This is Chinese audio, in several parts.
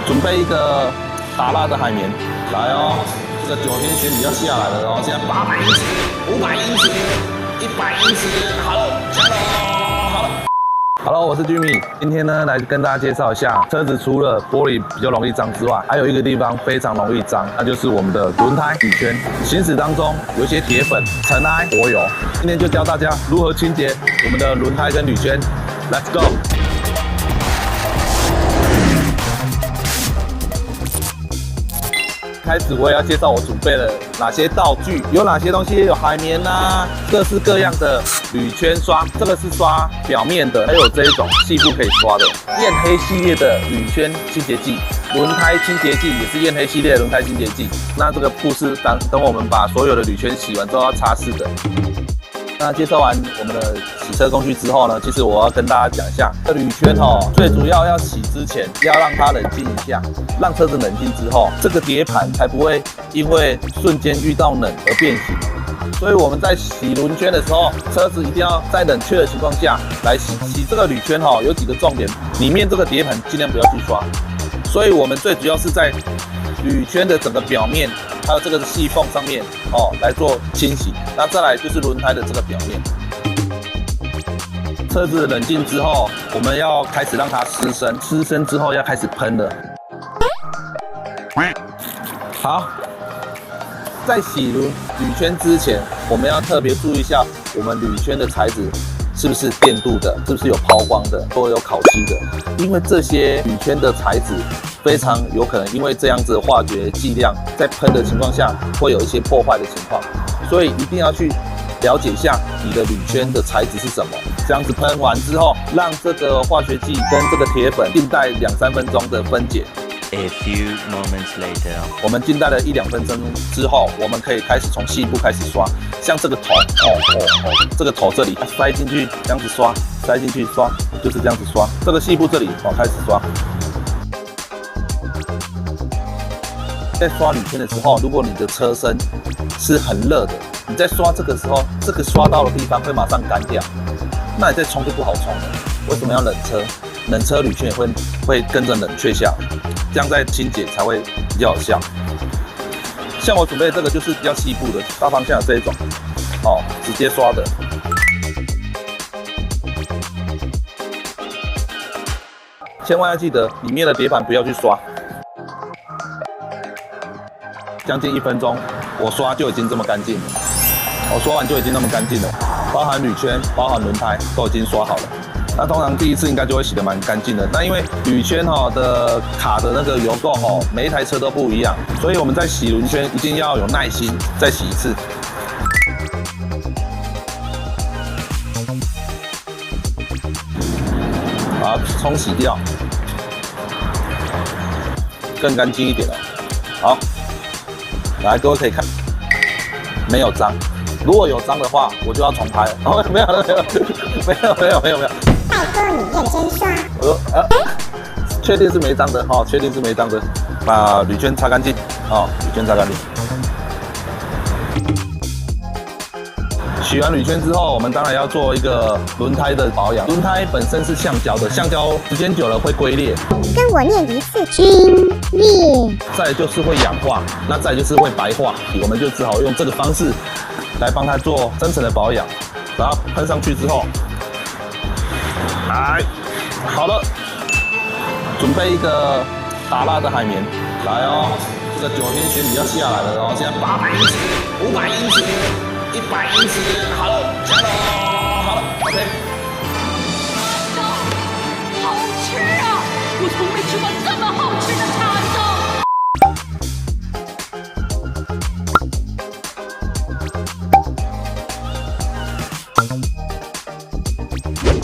准备一个打蜡的海绵，来哦，这个9天玄米要下来了哦，现在800英尺、500英尺、100英尺，好了，加了，好了。Hello， 我是 Jimmy， 今天呢来跟大家介绍一下，车子除了玻璃比较容易脏之外，还有一个地方非常容易脏，那就是我们的轮胎铝圈。行驶当中有一些铁粉、尘埃、柏油，今天就教大家如何清洁我们的轮胎跟铝圈。Let's go！ 开始我也要介绍我准备了哪些道具，有哪些东西，有海绵啊，各式各样的铝圈刷，这个是刷表面的，还有这一种细部可以刷的燕黑系列的铝圈清洁剂，轮胎清洁剂也是燕黑系列的轮胎清洁剂。那这个布是等我们把所有的铝圈洗完之后要擦拭的。那介绍完我们的洗车工具之后呢，其实我要跟大家讲一下，这铝圈最主要洗之前要让它冷静一下，让车子冷静之后，这个碟盘才不会因为瞬间遇到冷而变形。所以我们在洗轮圈的时候，车子一定要在冷却的情况下来洗。洗这个铝圈有几个重点，里面这个碟盘尽量不要去刷。所以我们最主要是在铝圈的整个表面，还有这个细缝上面来做清洗。那再来就是轮胎的这个表面。车子冷静之后，我们要开始让它湿身，湿身之后要开始喷了。好，在洗铝圈之前，我们要特别注意一下我们铝圈的材质是不是电镀的，是不是有抛光的，或有烤漆的，因为这些铝圈的材质非常有可能因为这样子的化学剂量在喷的情况下会有一些破坏的情况，所以一定要去了解一下你的铝圈的材质是什么。这样子喷完之后，让这个化学剂跟这个铁粉静待2-3分钟的分解。A few moments later， 我们静待了1-2分钟之后，我们可以开始从细部开始刷，像这个头，这个头这里塞进去，这样子刷，塞进去刷，就是这样子刷。这个细部这里开始刷。在刷铝圈的时候，如果你的车身是很热的，你在刷这个时候，这个刷到的地方会马上干掉，那你再冲就不好冲了。为什么要冷车？冷车铝圈也会跟着冷却下来，这样在清洁才会比较有效。像我准备的这个就是比较细部的，大方向的这一种，直接刷的。千万要记得里面的碟盘不要去刷。将近1分钟，我刷就已经这么干净了。我刷完就已经那么干净了，包含铝圈、包含轮胎都已经刷好了。那通常第一次应该就会洗得蛮干净的。那因为铝圈的卡的那个油垢每一台车都不一样，所以我们在洗轮圈一定要有耐心，再洗一次。把它冲洗掉，更干净一点了。好，来各位可以看，没有脏。如果有脏的话，我就要重拍了。没有。拜托你认真刷。确定是没脏的确定是没脏的，把铝圈擦干净铝圈擦干净。洗完铝圈之后，我们当然要做一个轮胎的保养。轮胎本身是橡胶的，橡胶时间久了会龟裂。跟我念一次，皲裂。再来就是会氧化，那再来就是会白化，我们就只好用这个方式来帮它做深层的保养。把它喷上去之后，好了，准备一个打蜡的海绵，来哦，这个9天玄米要下来了现在800英尺、500英尺、100英尺，好了，加了，好了 ，OK。好吃啊！我从没吃过这么好吃的叉烧。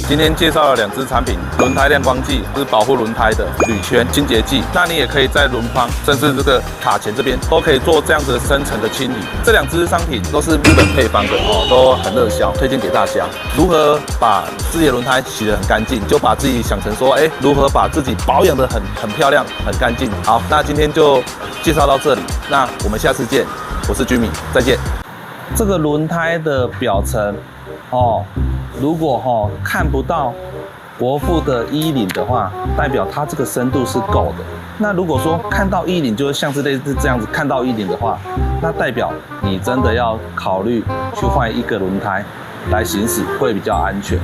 今天介绍了2支产品，轮胎亮光剂是保护轮胎的铝圈清洁剂，那你也可以在轮框甚至这个卡钳这边都可以做这样子深层的清理。这2支商品都是日本配方的都很热销，推荐给大家。如何把自己的轮胎洗得很干净，就把自己想成说，如何把自己保养得很漂亮、很干净。好，那今天就介绍到这里，那我们下次见，我是 Jimmy， 再见。这个轮胎的表层如果看不到国父的衣领的话，代表它这个深度是够的。那如果说看到1.0就是像是类似这样子看到1.0的话，那代表你真的要考虑去换一个轮胎来行驶会比较安全。